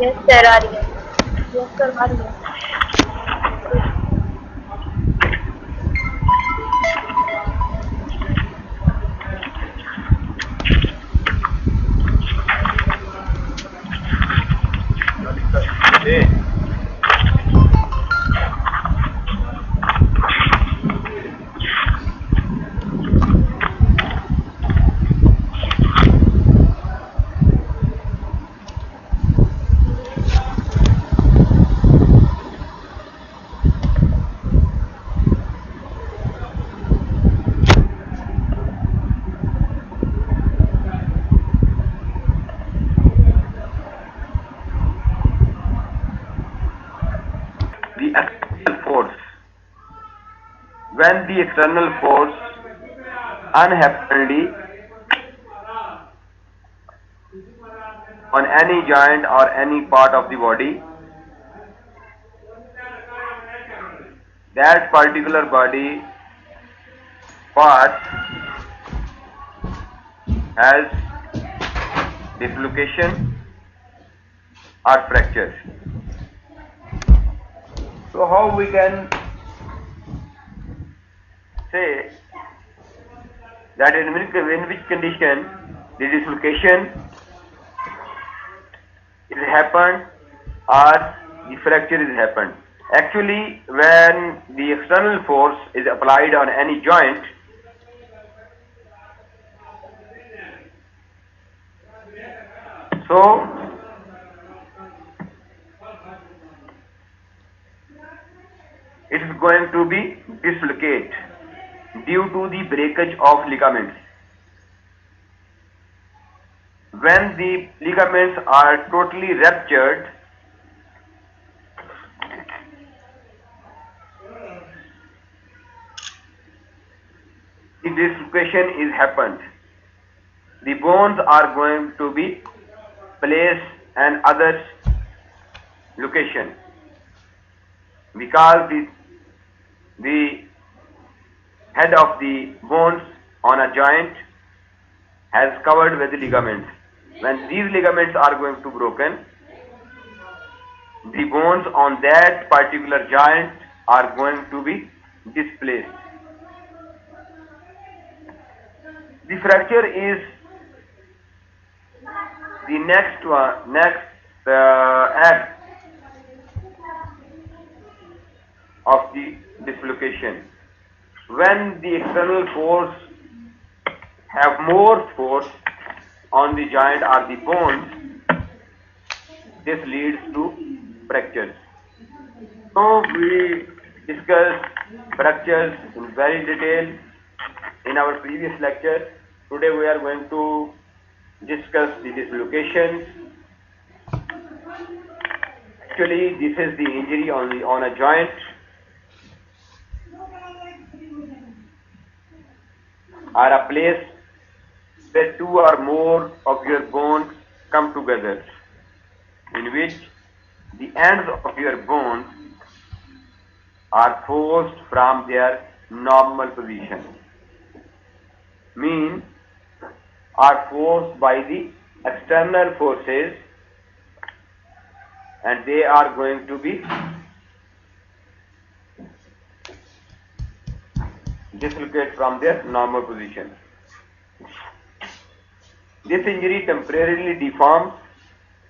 Yes sir आ रही है। Yes sir आ रही है। The external force. When the external force unhappily on any joint or any part of the body, that particular body part has dislocation or fracture. So how we can say that in which condition the dislocation is happened or the fracture is happened? Actually, when the external force is applied on any joint, so it is going to be dislocate due to the breakage of ligaments. When the ligaments are totally ruptured, the dislocation is happened. The bones are going to be placed in other location because the head of the bones on a joint has covered with the ligaments. When these ligaments are going to broken, the bones on that particular joint are going to be displaced. The fracture is the next act of the dislocation. When the external force have more force on the joint or the bones, this leads to fractures. So we discussed fractures in very detail in our previous lecture. Today we are going to discuss the dislocations. Actually, this is the injury on a joint. Or a place where two or more of your bones come together, in which the ends of your bones are forced from their normal position, means are forced by the external forces, and they are going to be dislocated from their normal position. This injury temporarily deforms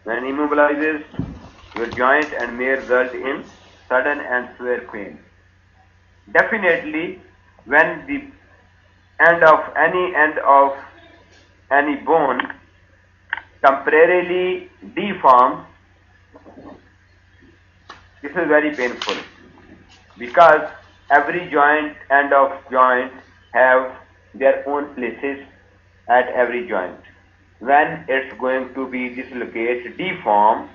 when immobilizes your joint and may result in sudden and severe pain. Definitely, when the end of any bone temporarily deforms, this is very painful because every end of joint have their own places at every joint. When it's going to be dislocated, deform,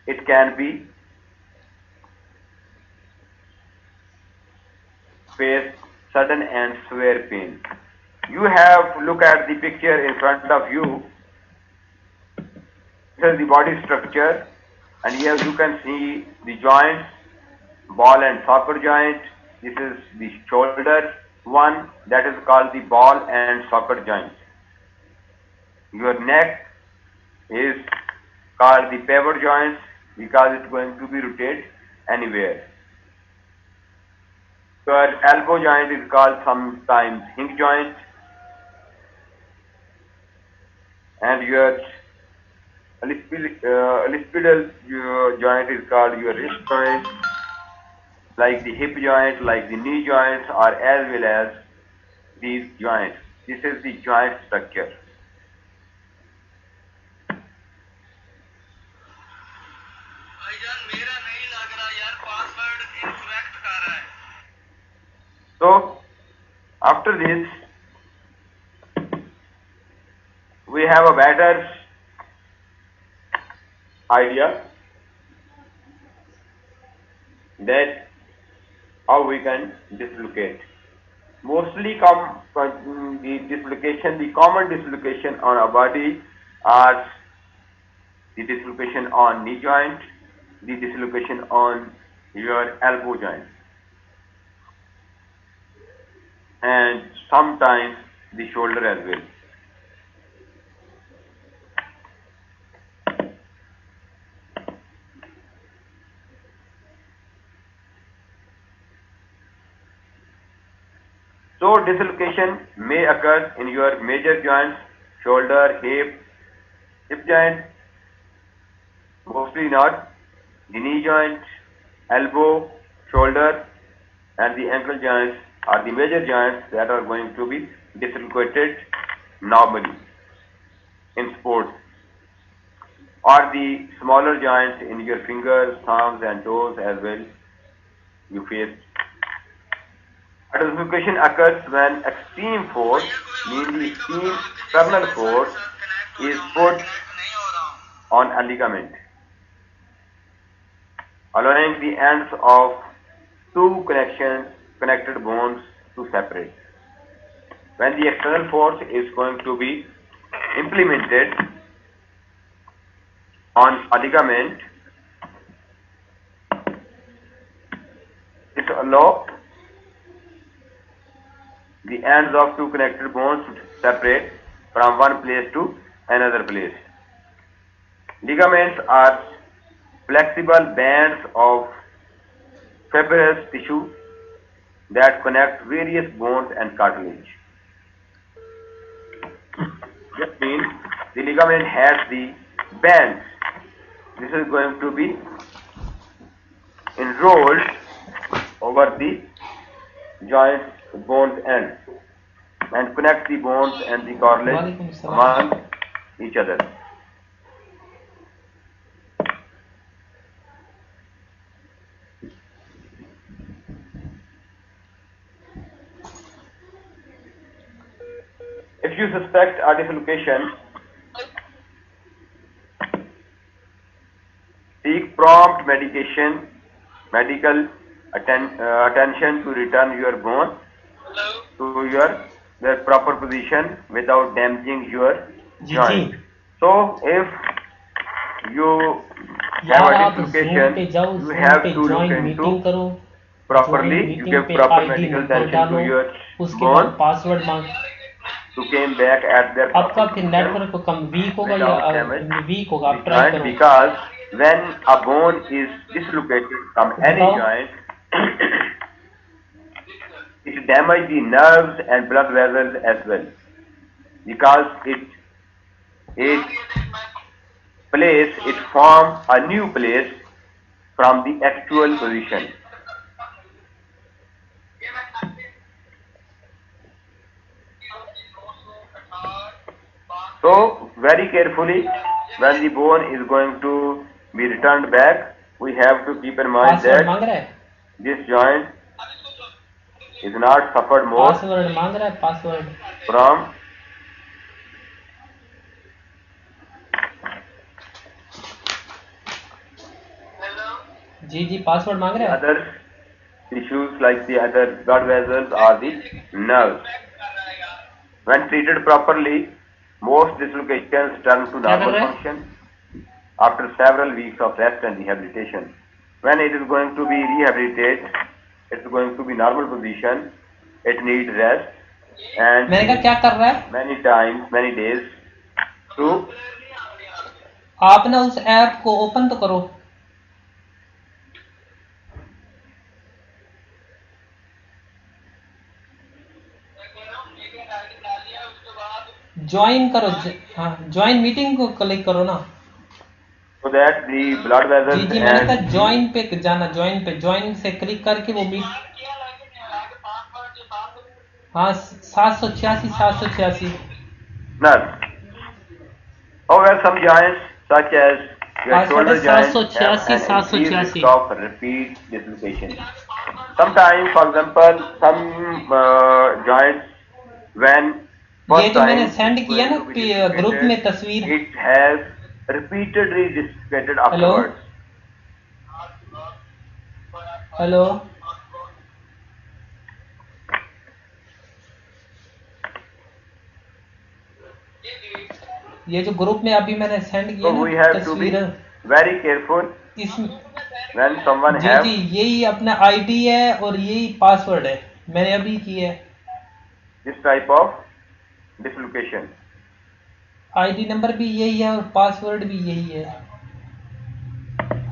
it can be face sudden and severe pain. You have look at the picture in front of you. This is the body structure, and here you can see the joints, ball and socket joint. This is the shoulder one, that is called the ball and socket joint. Your neck is called the pivot joints because it's going to be rotate anywhere. Your elbow joint is called sometimes hinge joint, and your iliospidal joint is called your wrist joint, like the hip joint, like the knee joints, or as well as these joints. This is the joint structure. So after this, we have a better idea that how we can dislocate. Mostly the common dislocation on our body are the dislocation on knee joint, the dislocation on your elbow joint, and sometimes the shoulder as well. So dislocation may occur in your major joints, shoulder, hip joint, mostly not, the knee joint, elbow, shoulder, and the ankle joints are the major joints that are going to be dislocated normally in sports. Or the smaller joints in your fingers, thumbs, and toes as well you face. A dislocation occurs when extreme force, mainly extreme external force, is put on a ligament, allowing the ends of two connected bones to separate. When the external force is going to be implemented on a ligament, it allows the ends of two connected bones to separate from one place to another place. Ligaments are flexible bands of fibrous tissue that connect various bones and cartilage. That means the ligament has the bands. This is going to be enrolled over the joints, bones ends, and connect the bones and the cartilage among each other. If you suspect a dislocation, seek prompt medical attention to return your bone to their proper position without damaging your joint. So if you have a dislocation, you have to look into properly, you give proper medical attention to your bone password मांग to came back at their आपका फिर network कम week होगा या week होगा आप try करो because when a bone is dislocated from any joint, it damages the nerves and blood vessels as well, because it forms a new place from the actual position. So very carefully, when the bone is going to be returned back, we have to keep in mind that this joint is not suffered more from password मांग रहे हैं other tissues like the other blood vessels or the nerves. When treated properly, most dislocations turn to normal function after several weeks of rest and rehabilitation. When it is going to be rehabilitated, it's going to be normal position. It needs rest and many times, many days to आप ना उस app को open तो करो। Join करो, हाँ join meeting को click करो ना। so that the blood ji vessels जी मैंने and कहा ज्वाइन पे जाना, ज्वाइन पे, ज्वाइन से क्लिक करके वो मीट। हाँ 786 none. However, some joints such as your password है shoulder joint have 786 an increased risk 786। of repeat dislocation. Sometimes, for example, some joints when ये first जो मैंने time सेंड it's किया going ना to be ग्रुप में dislocated, तस्वीर। it has repeatedly dislocated hello afterwards. Hello, ये जो group में अभी मैंने सेंड किया So ना we have to be तस्वीर, very careful इसमें when someone जी have जी यही अपना आईडी है और यही पासवर्ड है, मैंने अभी किया है। this type of dislocation. ID number भी यही है और पासवर्ड भी यही है।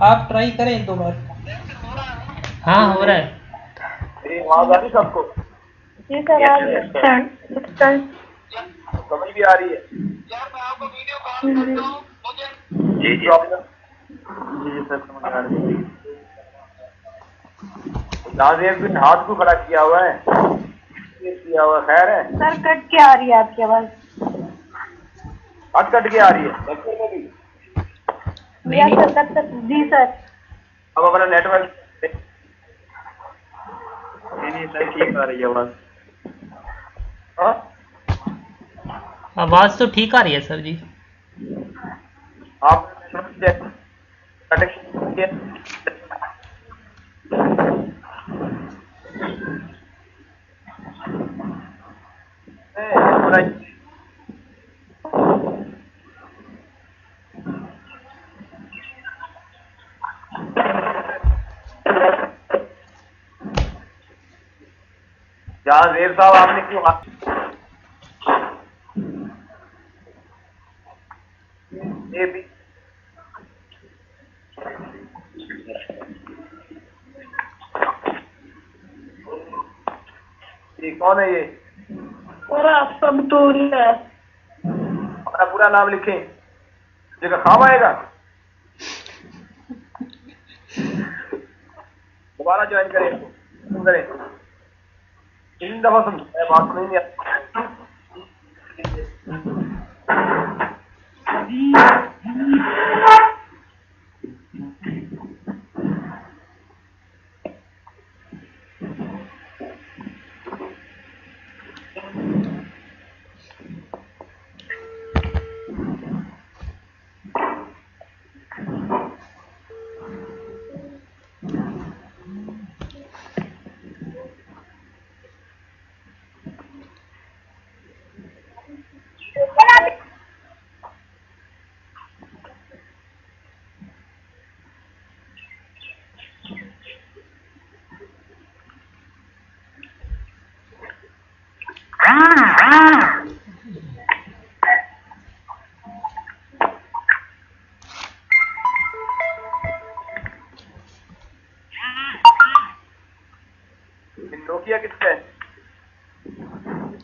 आप ट्राई करें 2 बार। हाँ हो रहा है। मेरी आवाज आ रही सबको? जी सर आ रही है। समझ भी आ रही है? जी जी प्रॉब्लम जी जी सर समझ आ रही है। नाजिर भी हाथ को खड़ा किया हुआ है, ये किया हुआ खैर है। सर कट के आ रही है आपकी आवाज। हाथ कट के आ रही है लेक्चर में भी। यस सर कट तक जी सर। अब अपना नेटवर्क नहीं सर ठीक आ रही है आवाज। हाँ आवाज तो ठीक आ रही है सर जी। आप नेटवर्क कनेक्शन जहाँ जेब साहब आपने क्यों ये भी ये कौन है ये? पूरा सब दूर है। अपना पूरा नाम लिखें, जगह खाम आएगा। दोबारा ज्वाइन करें, करें 3 दफा सुन बात नहीं है। नोकिया किसका है?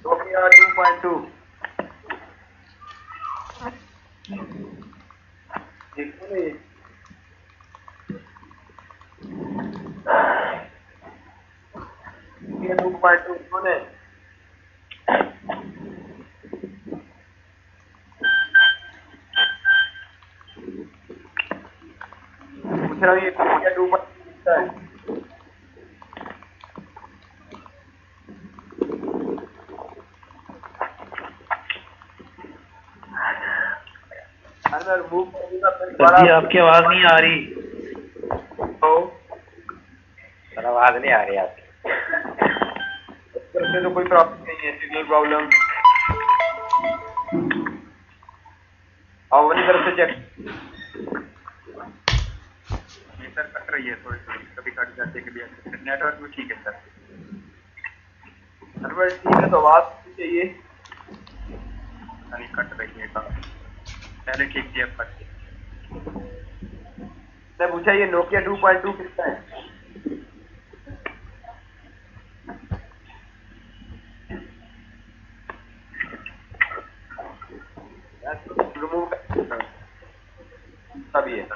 नोकिया 2.2 देखो ना ये 2.2 कौन है? पूछ रहा हूँ ये नोकिया 2.2 किसका है? सर जी आपकी आवाज नहीं आ रही। तो सर आवाज नहीं आ रही आपकी। तरफ से तो कोई प्रॉब्लम नहीं है, सिग्नल प्रॉब्लम और वाली तरफ से चेक सर कट रही है थोड़ी थोड़ी, कभी कट जाती है कभी नेटवर्क भी ठीक है सर। सर्वर ठीक है तो आवाज चाहिए नहीं कट रही है पहले ठीक थी अब कट। ने पूछा ये नोकिया 2.2 किसका है? रिमूव तभी है।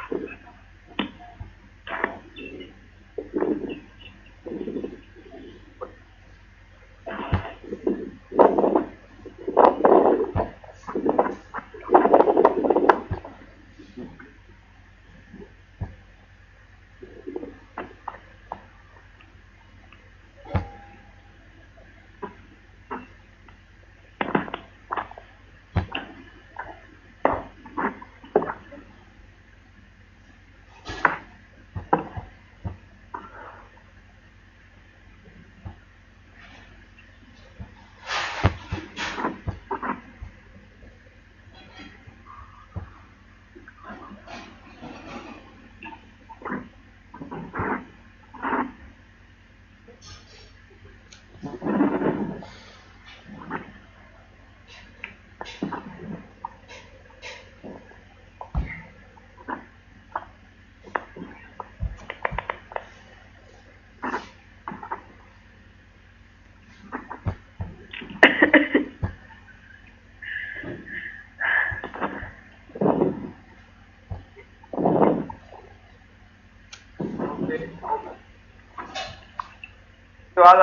तो आज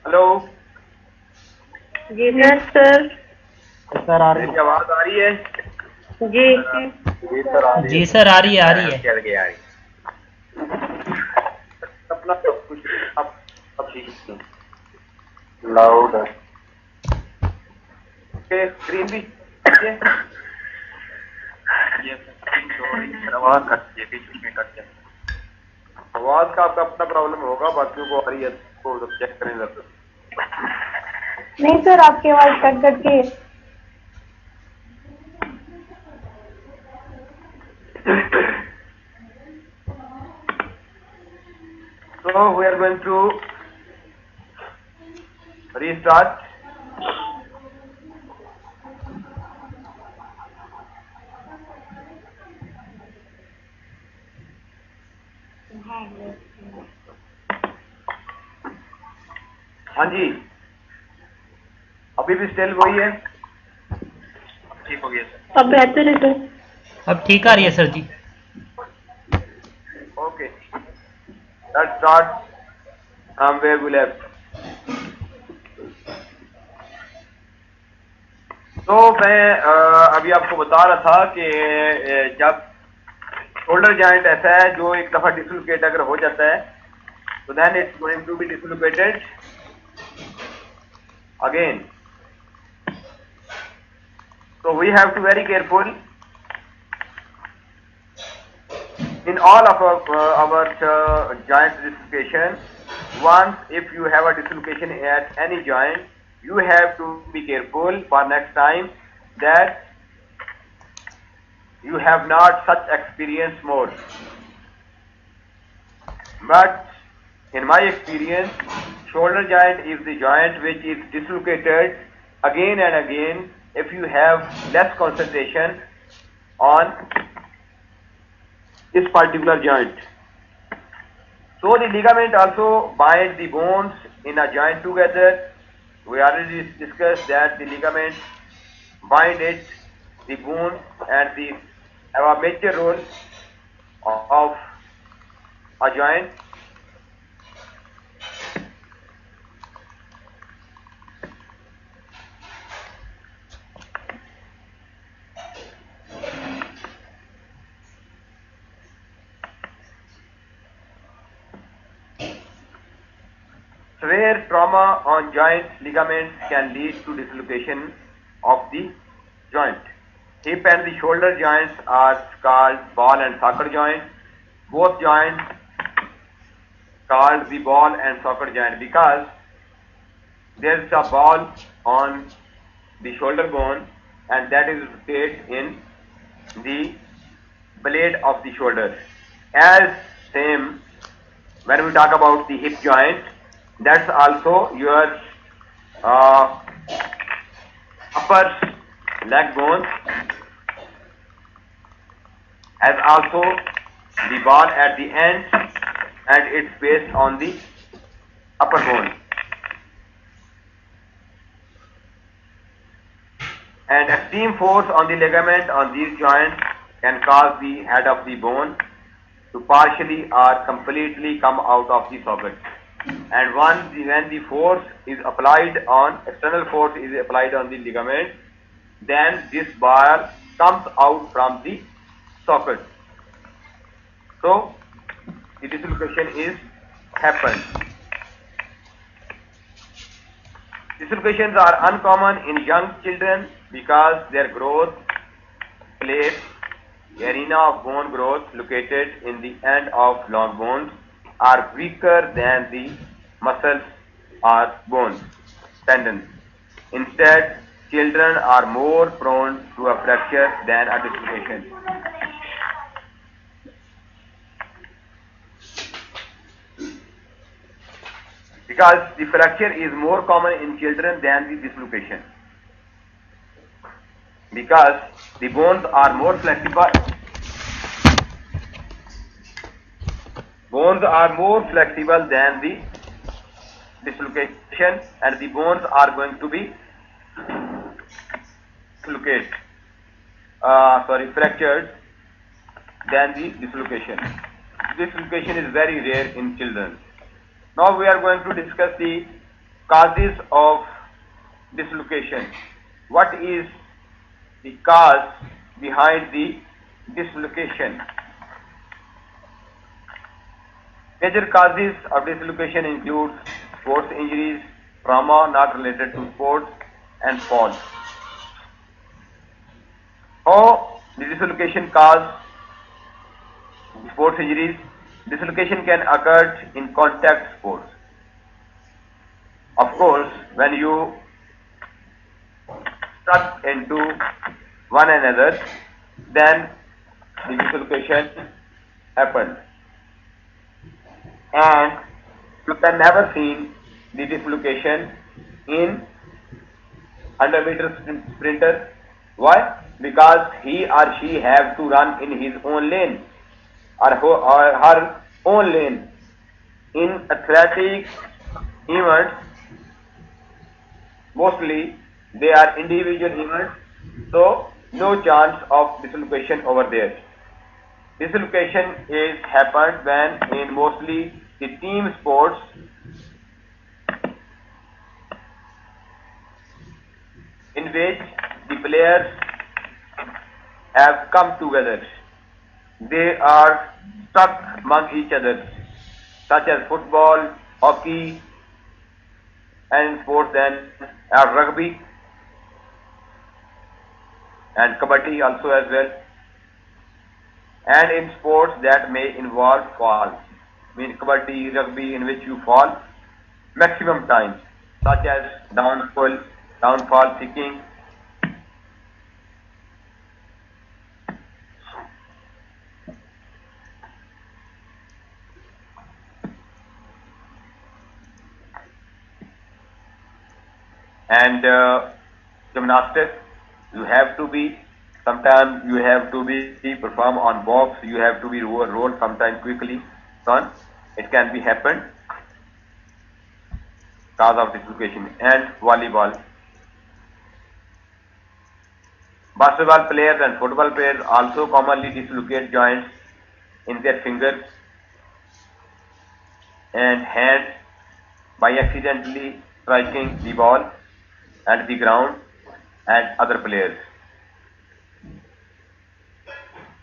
हेलो जी सर। सर आ मेरी आवाज आ रही है? जी जी सर आ जी सर आ रही है चल गया है अपना सब कुछ अब ठीक लाउड ओके स्क्रीन भी है? ये स्क्रीन शो हो रही है, आवाज कट, ये बीच में कट जाती है। आवाज का आपका अपना प्रॉब्लम होगा, बाकियों को आ रही है तो चेक करें जरा। नहीं सर, आपकी आवाज कट कट के। So we are going to restart. हाँ जी, अभी भी स्टिल वही है? ठीक हो गया सर। अब बेहतर है सर। अब ठीक आ रही है sir ji. Okay, let's start from where we left. तो मैं अभी आपको बता रहा था कि जब शोल्डर जॉइंट ऐसा है जो एक दफा डिसलोकेट अगर हो जाता है तो then it's going to be dislocated again. So we have to very careful in all of our joint dislocation. Once if you have a dislocation at any joint, you have to be careful for next time that you have not such experience more. But in my experience, shoulder joint is the joint which is dislocated again and again if you have less concentration on this particular joint. So the ligament also binds the bones in a joint together. We already discussed that the ligament bind it, the bone, and the have a major role of a joint. Severe trauma on joint ligaments can lead to dislocation of the joint. Hip and the shoulder joints are called ball and soccer joints. Both joints called the ball and soccer joint because there is a ball on the shoulder bone and that is located in the blade of the shoulder. As same when we talk about the hip joint, that's also your upper leg bone has also the ball at the end and it's based on the upper bone. And extreme force on the ligament on these joints can cause the head of the bone to partially or completely come out of the socket. And when the force is applied on, external force is applied on the ligament, then this ball comes out from the socket. So the dislocation is happened. Dislocations are uncommon in young children because their growth plates, the arena of bone growth located in the end of long bones, are weaker than the muscles or bones, tendons. Instead, children are more prone to a fracture than a dislocation. Because the fracture is more common in children than the dislocation. Because the bones are more flexible. Bones are more flexible than the dislocation, and the bones are going to be fractured than the dislocation. Dislocation is very rare in children. Now we are going to discuss the causes of dislocation. What is the cause behind the dislocation? Major causes of dislocation include sports injuries, trauma not related to sports, and falls. How the dislocation cause sports injuries? Dislocation can occur in contact sports. Of course, when you struck into one another, then the dislocation happened. And you can never see the dislocation in 100-meter sprinter. Why? Because he or she have to run in his own lane or her own lane. In athletic events, mostly they are individual events, so no chance of dislocation over there. Dislocation is happened when in mostly the team sports in which the players have come together. They are stuck among each other, such as football, hockey, and sports then are rugby and kabaddi also as well. And in sports that may involve falls, mean kabaddi, rugby, in which you fall maximum times, such as downfall kicking. And gymnastics, you have to be, sometimes you have to be perform on box, you have to be roll sometime quickly, son, it can be happened cause of dislocation. And volleyball, basketball players and football players also commonly dislocate joints in their fingers and hands by accidentally striking the ball at the ground and other players.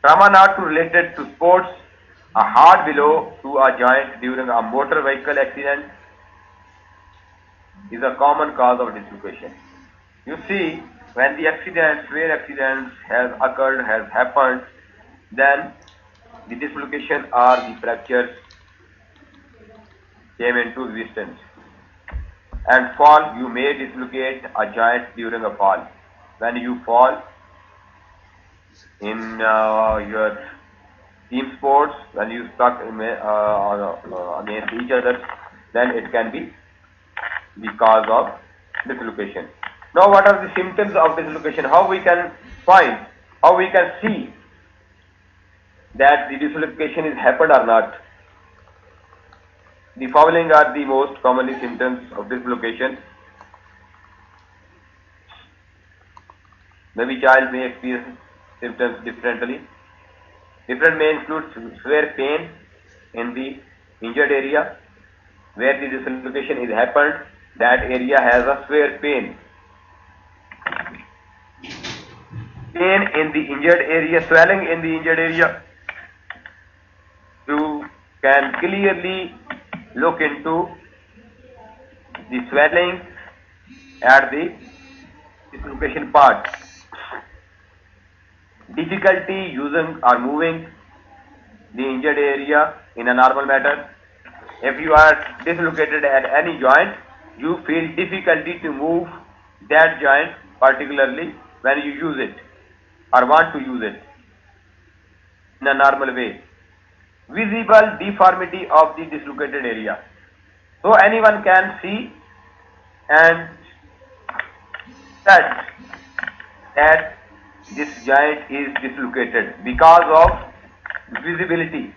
Trauma not related to sports, a hard blow to a joint during a motor vehicle accident is a common cause of dislocation. You see, when the accident, rare accidents has occurred, has happened, then the dislocation or the fractures came into existence. And fall, you may dislocate a joint during a fall. When you fall in your team sports, when you stuck against each other, then it can be the cause of dislocation. Now, what are the symptoms of dislocation? How we can find, how we can see that the dislocation is happened or not. The following are the most commonly symptoms of dislocation. Maybe child may experience symptoms differently. Different may include severe pain in the injured area. Where the dislocation is happened, that area has a severe pain. Pain in the injured area, swelling in the injured area. You can clearly look into the swelling at the dislocation part. Difficulty using or moving the injured area in a normal manner. If you are dislocated at any joint, you feel difficulty to move that joint, particularly when you use it or want to use it in a normal way. Visible deformity of the dislocated area. So anyone can see and touch that this joint is dislocated because of visibility,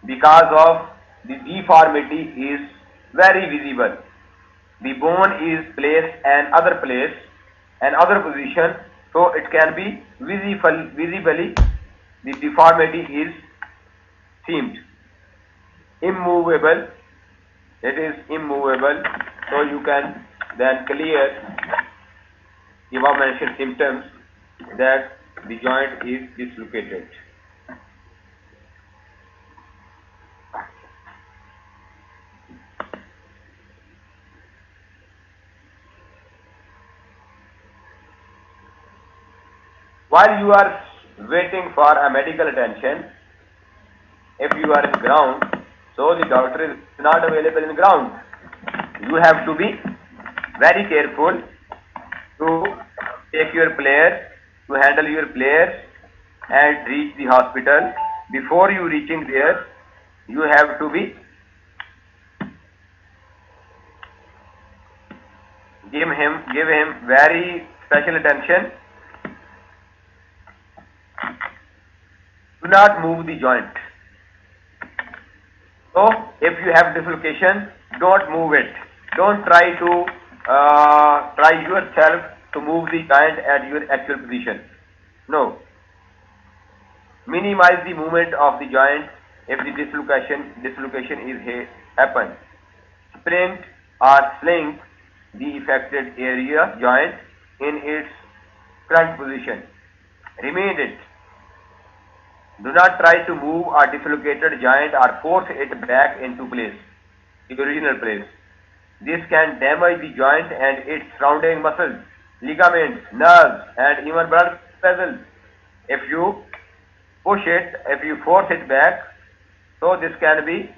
because of the deformity is very visible. The bone is placed another place, another position, so it can be visibly the deformity is seemed. Immovable, it is immovable, so you can then clear the above mentioned symptoms that the joint is dislocated. While you are waiting for a medical attention, if you are in ground, so the doctor is not available in ground. You have to be very careful to take your players, to handle your players and reach the hospital. Before you reaching there, you have to be give him very special attention. Do not move the joint. So if you have dislocation, don't move it. Don't try to try yourself to move the joint at your actual position. No. Minimize the movement of the joint if the dislocation is happen. Sprint or sling the affected area joint in its current position. Remain it. Do not try to move a dislocated joint or force it back into place, the original place. This can damage the joint and its surrounding muscles, ligaments, nerves, and even blood vessels. If you push it, if you force it back, so this can be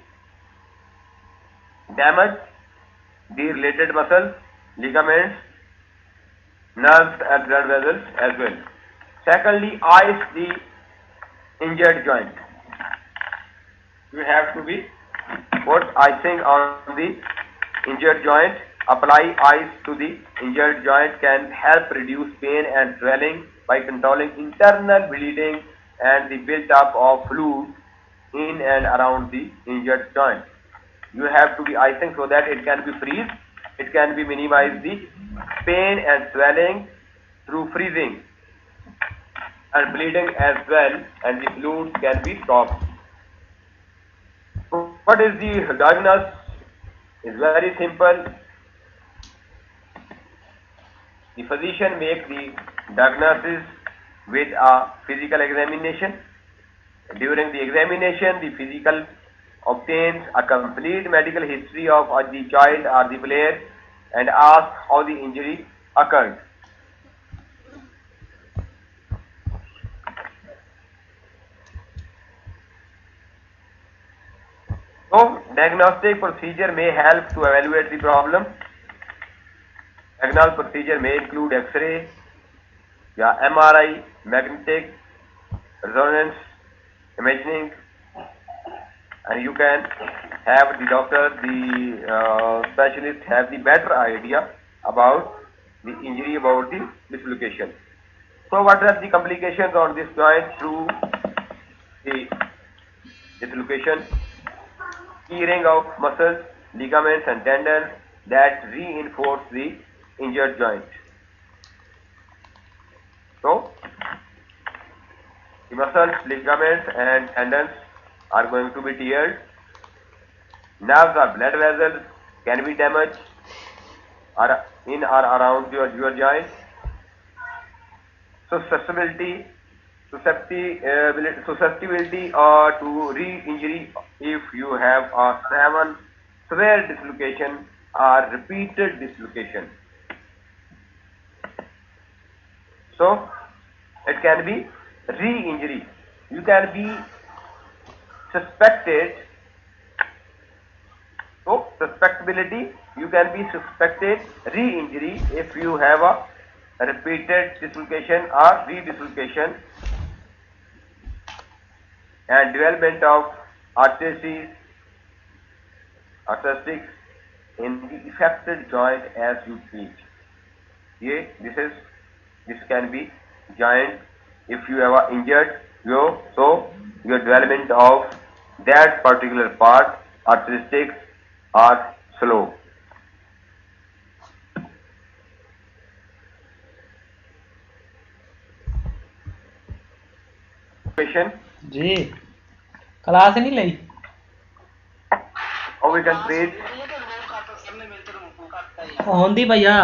damage the related muscles, ligaments, nerves, and blood vessels as well. Secondly, ice the injured joint. You have to be put icing on the injured joint. Apply ice to the injured joint can help reduce pain and swelling by controlling internal bleeding and the build-up of fluid in and around the injured joint. You have to be icing so that it can be freeze. It can be minimize the pain and swelling through freezing and bleeding as well, and the fluid can be stopped. So what is the diagnosis? It's very simple. The physician makes the diagnosis with a physical examination. During the examination, the physician obtains a complete medical history of the child or the player and asks how the injury occurred. So, diagnostic procedure may help to evaluate the problem. Diagnostic procedure may include X-ray, MRI, magnetic resonance imaging, and you can have the doctor, the specialist have the better idea about the injury, about the dislocation. So what are the complications on this joint through the dislocation, tearing of muscles, ligaments and tendons that reinforce the injured joint. So, the muscles, ligaments and tendons are going to be teared. Nerves or blood vessels can be damaged in or around your joint. Susceptibility to re-injury if you have a severe dislocation or repeated dislocation. So, it can be re-injury. You can be suspected. So, susceptibility, you can be suspected re-injury if you have a repeated dislocation or re-dislocation and development of arthritis in the affected joint as you treat. This can be joint if you have injured so your development of that particular part arthritis are slow. Patient, जी class नहीं ली how we can treat होंदी भैया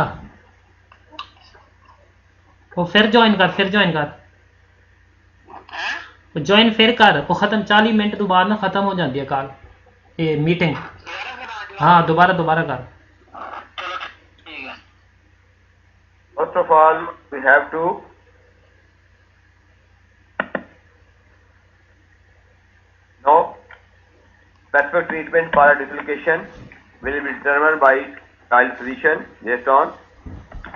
वो फिर join कर join फिर कर वो खत्म 40 मिनट तो बाद ना खत्म हो जाती है कॉल ये मीटिंग हाँ दोबारा कर first of all we have to know specific treatment for a dislocation will be determined by child physician based on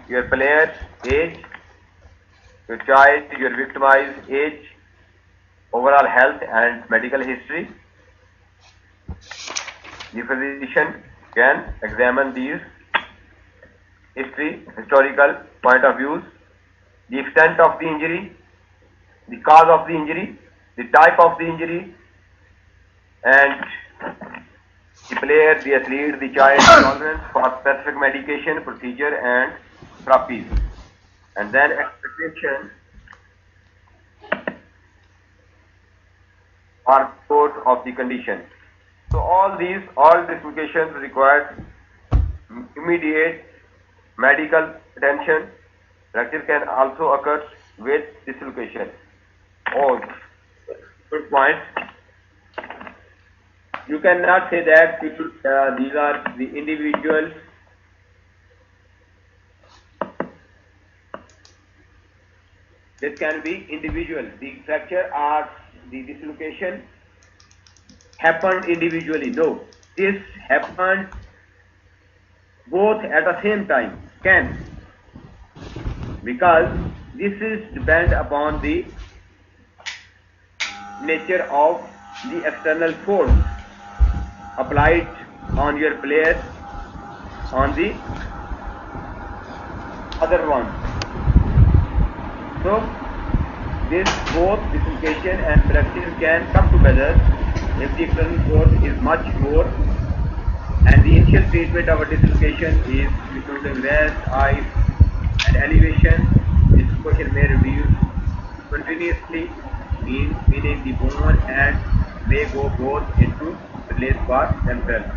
your player's age, your child, your victimized age, overall health and medical history. The physician can examine these historical point of views, the extent of the injury, the cause of the injury, the type of the injury, and the player, the athlete, the child tolerance for specific medication, procedure and therapies, and then expectation or report of the condition. So all dislocations require immediate medical attention. Fracture can also occur with dislocation. Oh, good point. You cannot say that people, these are the individuals. This can be individual. The fracture or the dislocation happened individually. No, this happened both at the same time. Can, because this is depend upon the nature of the external force applied on your player on the other one. So this both dislocation and fracture can come together if the external force is much more, and the initial treatment of a dislocation is including rest, ice and elevation. Dislocation may reduce continuously, meaning the bone and may go both into place for themselves.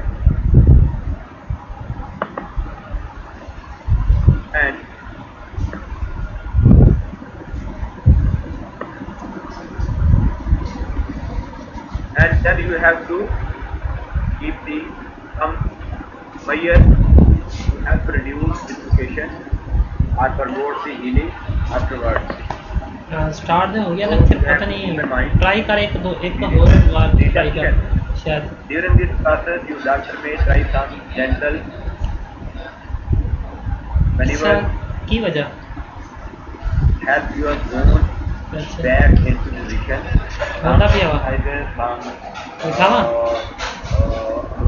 And then you have to keep some measure to help reduce dislocation or promote the healing afterwards. Start हो गया lecture पता नहीं try कर एक और बार try कर शायद. During this process you doctor may try some gentle whenever की वजह help your bone back into position. होता भी है Either some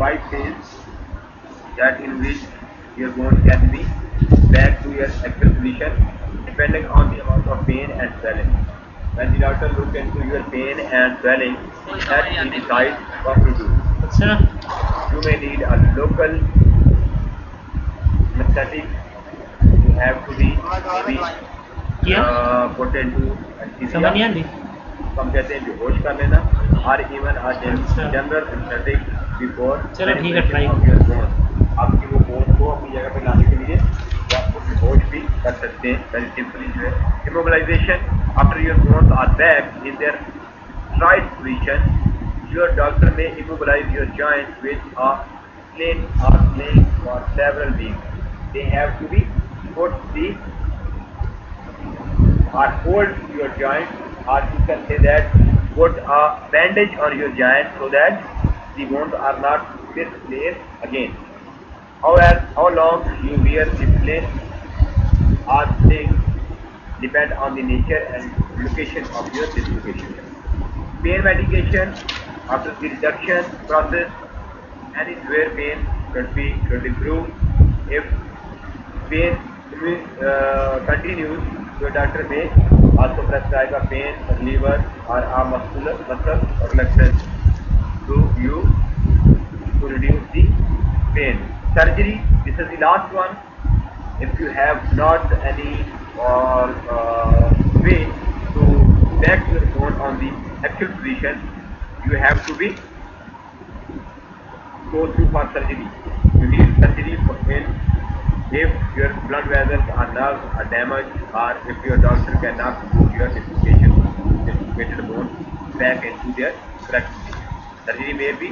right phase that in which your bone can be back to your actual position depending on the amount of pain and swelling. When the doctor looks into your pain and swelling, that he decides what to do. अच्छा You may need a local anesthetic. You have to be maybe क्या put into समझ नहीं anesthesia. आती हम कहते हैं बेहोश कर लेना, और even a अच्छा। general anesthetic before चलो ठीक है, manipulation try of your bone. आपकी वो बोन को अपनी जगह पे लाने के लिए वो आपको बेहोश भी कर सकते हैं. Very simply जो है immobilization after your bones are back in their right position. Your doctor may immobilize your joint with a sling or sling for several weeks. They have to be put the or hold your joint, or you can say that put a bandage on your joint so that the bones are not misplaced again. How long you wear the sling or sling depend on the nature and location of your dislocation. Pain medication after the reduction process, any severe pain should improve. If pain continues, your doctor may also prescribe a pain reliever or a muscle relaxant to you to reduce the pain. Surgery, this is the last one. If you have not any way to back your bone on the actual position, you have to be go through for surgery. You need surgery if your blood vessels or nerves are damaged, or if your doctor cannot put your dislocated bone back into their correct position. Surgery may be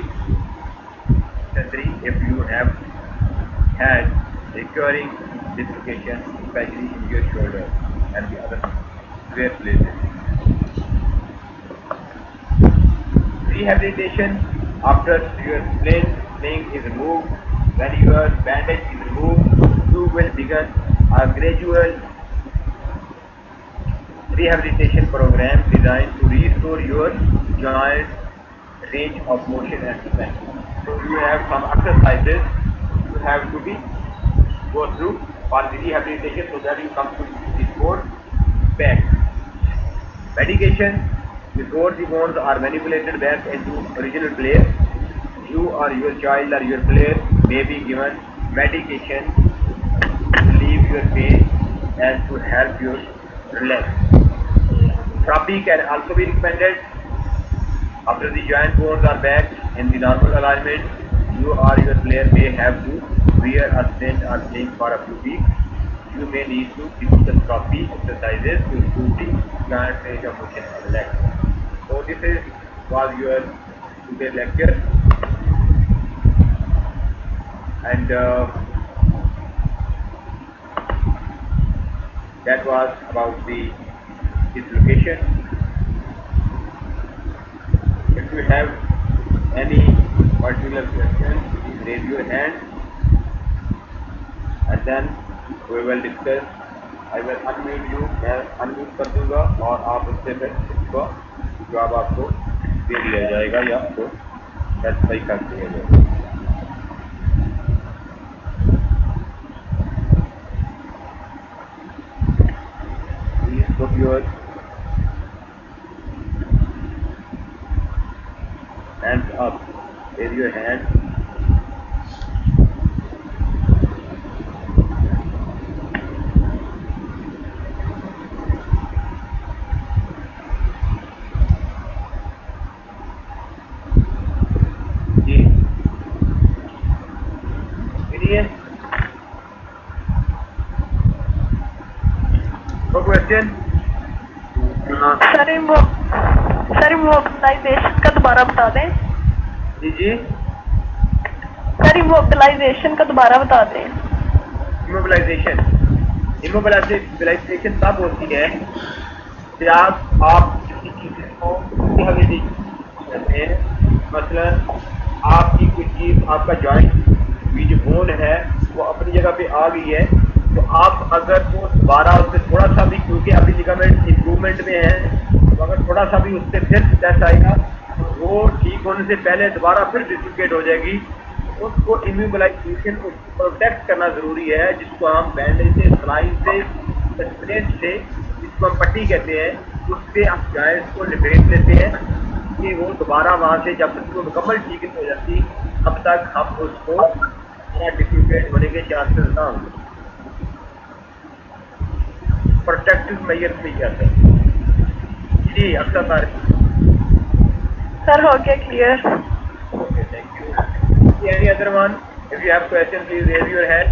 necessary if you have had recurring dislocation, especially in your shoulder and the other severe places. Rehabilitation after your sling is removed. When your bandage is removed, you will begin a gradual rehabilitation program designed to restore your joint range of motion and strength. So you have some exercises you have to be go through for the rehabilitation so that you come to the sport back. Medication, before the bones are manipulated back into original place, you or your child or your player may be given medication to relieve your pain and to help you relax. Therapy can also be recommended after the joint bones are back in the normal alignment. You or your player may have to wear a stent or sling for a few weeks. You may need to do the therapy exercises to improve the joint range of motion and relax. So this was your today's lecture, and that was about the dislocation. If you have any particular question, please raise your hand, and then we will discuss. I will unmute you, मैं unmute कर दूंगा और आप उससे फिर इसको जवाब आपको दे दिया जाएगा या आपको सही कर दिया जाएगा. Please put your hands up. Raise your hand. जी. Any? No question? Sir immobilization का दोबारा बता दें. जी जी. सर इमोबिलाइजेशन का दोबारा बता दें. इमोबिलाइजेशन तब होती है जब आप किसी चीज को करते हैं. मसलन आपकी कोई चीज, आपका जॉइंट की जो बोन है वो अपनी जगह पे आ गई है, तो आप अगर वो दोबारा उससे थोड़ा सा भी, क्योंकि अभी लिगामेंट इम्प्रूवमेंट में है, तो अगर थोड़ा सा भी उससे फिर स्ट्रेस आएगा तो वो ठीक होने से पहले दोबारा फिर डिस्लोकेट हो जाएगी. उसको इम्यूबलाइजेशन को प्रोटेक्ट करना ज़रूरी है, जिसको हम बैंडेज से, सलाइन से, स्प्रेड से, जिसको हम पट्टी कहते हैं, उससे आप जायज को लिबरेट लेते हैं कि वो दोबारा वहाँ से जब तक वो मुकम्मल ठीक नहीं हो जाती तब तक हम उसको डिस्लोकेट होने के चांसेस ना होंगे। प्रोटेक्टिव मेजर भी कहते हैं जी। अक्सर सर सर हो गया clear. Okay, thank you. Any other one? If you have question please raise your hand.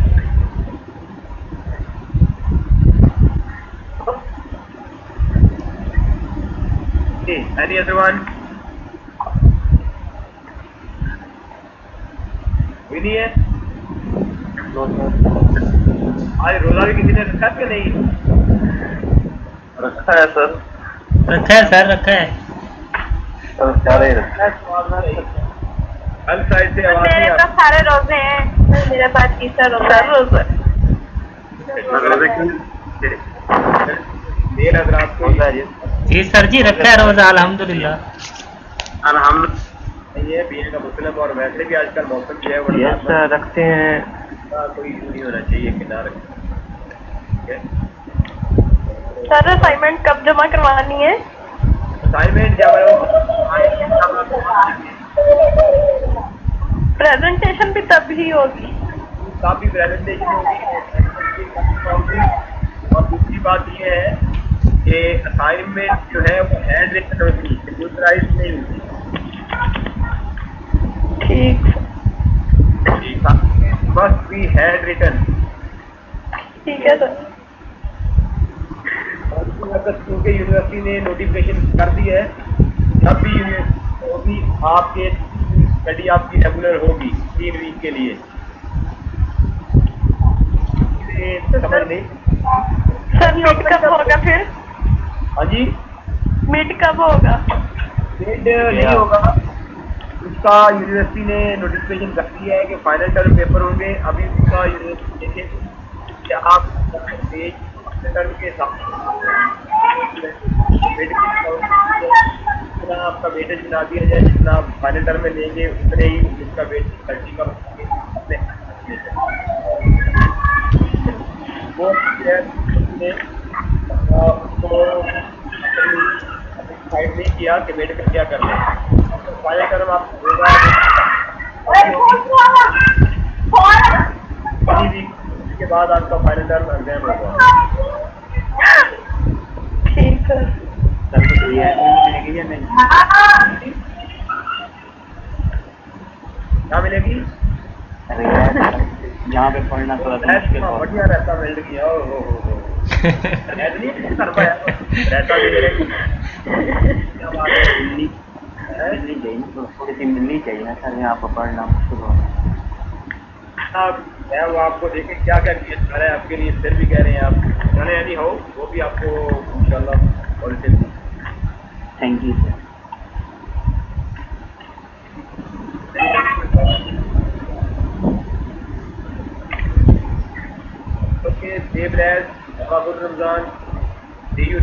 Any other one? भी नहीं है? आज रोजा भी किसी ने रखा कि नहीं? रखा है सर। रखा है सर, रखा है। सारे रखा हर साइड से आवाज नहीं मेरे आ तो सारे रोजे हैं, मेरे पास तीसरा रोजा। देर हजरात को जी सर जी, रखा है रोजा अल्हम्दुलिल्लाह। ये पीने का मुस्लिम और वैसे भी आजकल मौसम जो है वो यस सर रखते हैं। कोई इशू नहीं होना चाहिए कि ना रखें। ठीक है? सर असाइनमेंट कब जमा करवानी है? असाइनमेंट प्रेजेंटेशन भी तब ही होगी। काफी प्रेजेंटेशन होगी। और दूसरी बात ये है कि असाइनमेंट जो है वो हैंड रिटन होगी, कंप्यूटराइज नहीं होगी। ठीक। Must be handwritten. ठीक है सर। क्योंकि यूनिवर्सिटी ने नोटिफिकेशन कर दी है, जब भी यूनिवर्सिटी होगी आपके स्टडी आपकी रेगुलर होगी 3 वीक के लिए। समझ नहीं? सर मीट कब होगा फिर? हाँ जी, मीट कब होगा? मीट नहीं होगा। उसका यूनिवर्सिटी ने नोटिफिकेशन कर दिया है कि फाइनल टर्म पेपर होंगे। अभी उसका यूनिवर्सिटी देखें कि आप टर्म के साथ जितना आपका वेटेज बना दिया जाए, जितना आप फाइनल टर्म में लेंगे उतने ही उसका वेट 30 का वो साइड नहीं किया कि वेट का क्या करना है। फाइनल टर्म आप के बाद आपका फाइनल टर्म एग्जाम होगा। ठीक है। मिलेगी या नहीं? क्या मिलेगी? अरे यार यहाँ पे पढ़ना थोड़ा मुश्किल हो। बढ़िया रहता मिल गया। हो नहीं कर पाया रहता भी मिलेगी। क्या बात है? मिलनी चाहिए, थोड़ी सी मिलनी चाहिए ना सर, यहाँ पर पढ़ना मुश्किल हो। मैं वो आपको देखे क्या क्या किया जा रहा है आपके लिए, फिर भी कह रहे हैं आप जाने यानी हो वो भी आपको इंशाल्लाह positive. Thank you sir. Okay, देव रैज, रमजान, डी यू